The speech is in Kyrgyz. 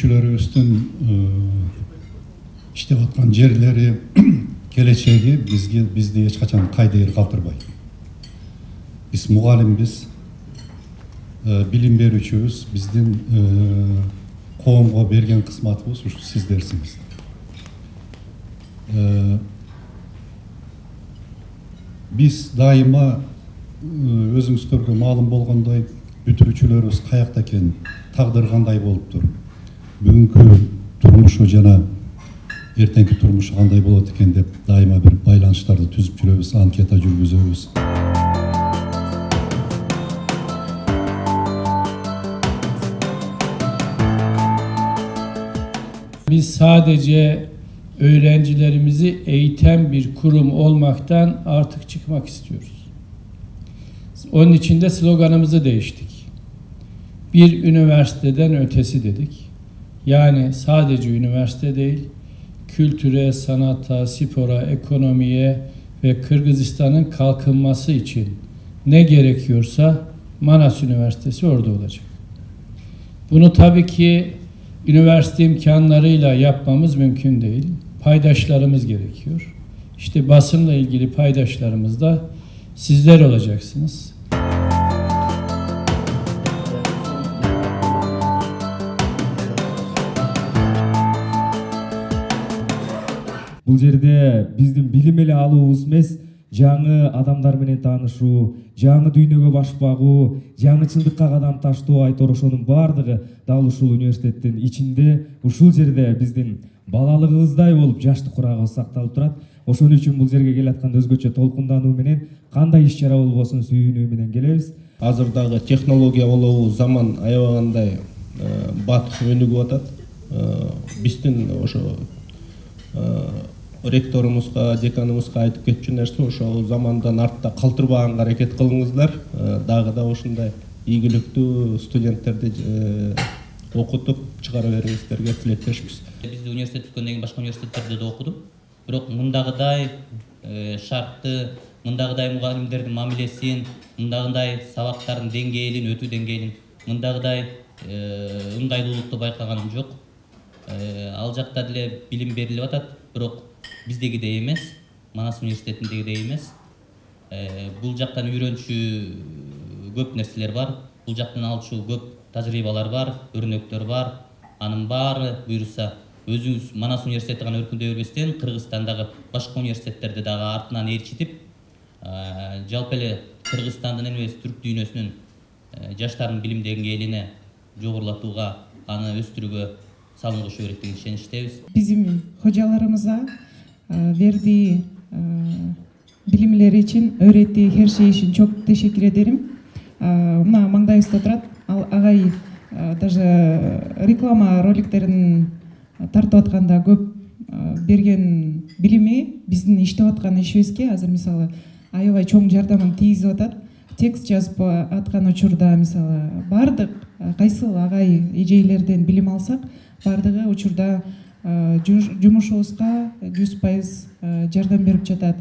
бүтүрүүчүлөрүбүздүн иштеп аткан жерлери, келечеги бизди эч качан кайдыгер калтырбайт. Биз мугалимбиз, билим берүүчүбүз, биздин коомго берген кызматыбыз ушу сиздерсиңиз. Биз дайыма өзүңүздөргө маалым болгондой бүтүрүүчүлөрүбүз каякта экен, тагдыр кандай болуптур, бүгүнкү турмушу жана эртеңки турмушу кандай болот экен деп дайыма бир байланыштарды түзүп жүрөбүз, анкета жүргүзөбүз. Biz sadece öğrencilerimizi eğiten bir kurum olmaktan artık çıkmak istiyoruz. Onun için de sloganımızı değiştik. Bir üniversiteden ötesi dedik. Yani sadece üniversite değil, kültüre, sanata, spora, ekonomiye ve Kırgızistan'ın kalkınması için ne gerekiyorsa Manas Üniversitesi orada olacak. Bunu tabii ki üniversite imkanlarıyla yapmamız mümkün değil. Paydaşlarımız gerekiyor. İşte basınla ilgili paydaşlarımız da sizler olacaksınız. Бұл жерде биздин билим эле алуубуз эмес, жаңы адамдар менен таанышуу, жаңы дүйнөгө баш багуу, жаңычылдыкка кадам таштоо айтор ошонун баардыгы дал ушул университеттин ичинде, ушул жерде биздин балалыгыбыздай болуп жаштык курагыбыз сакталып турат. Ошон үчүн бул жерге келатканда өзгөчө толкундануу менен, кандай иш чара болбосун сүйүнүү менен келебиз. Азырдагы технология болобу, заман аябагандай батып өнүгүп атат. Биздин ошо ректорумузга, деканымызга айтып кетчү нерсе, ошол замандан артта калтырбаганга аракет кылыңыздар. Дагы да ошундай ийгиликтүү студенттерди окутуп чыгара бериңиздерге тилектешпиз. Биз университет бүткөндөн кийин башка университеттерде да окудум. Бирок мындагыдай шартты, мындагыдай мугалимдердин мамилесин, мындагыдай сабактардын деңгээлин, өтүү деңгээлин, мындагыдай ыңгайлуулукту байкаганым жок. Ал жакта деле билим берилип атат, бирок биздегидей эмес, Манас университетиндегидей эмес. Бул жактан үйрөнчү көп нерселер бар, бул жактан алчу көп тажрыйбалар бар, өрнөктөр бар. Анын баары буйруса өзүңүз Манас университети гана өркүндөй бербестен, Кыргызстандагы башка университеттерди дагы артынан ээрчитип, жалпы эле Кыргызстандын эмес түрк дүйнөсүнүн жаштардын билим деңгээлине жогорулатууга, аны өстүрүүгө салым кошуу керек деген ишеничтебиз. Bizim hocalarımıza verdiği bilimleri için, öğrettiği her şey için çok teşekkür ederim. Мына маңдайыбызда турат, ал агай даже реклама роликтерин тартып атканда көп берген билими биздин иштеп аткан ишибизге азыр мисалы аябай чоң жардамын тийгизип атат. Текст жазып аткан учурда мисалы бардык кайсыл агай эжейлерден билим алсак, бардыгы учурда жумушубузга 100% жардам берип жатат.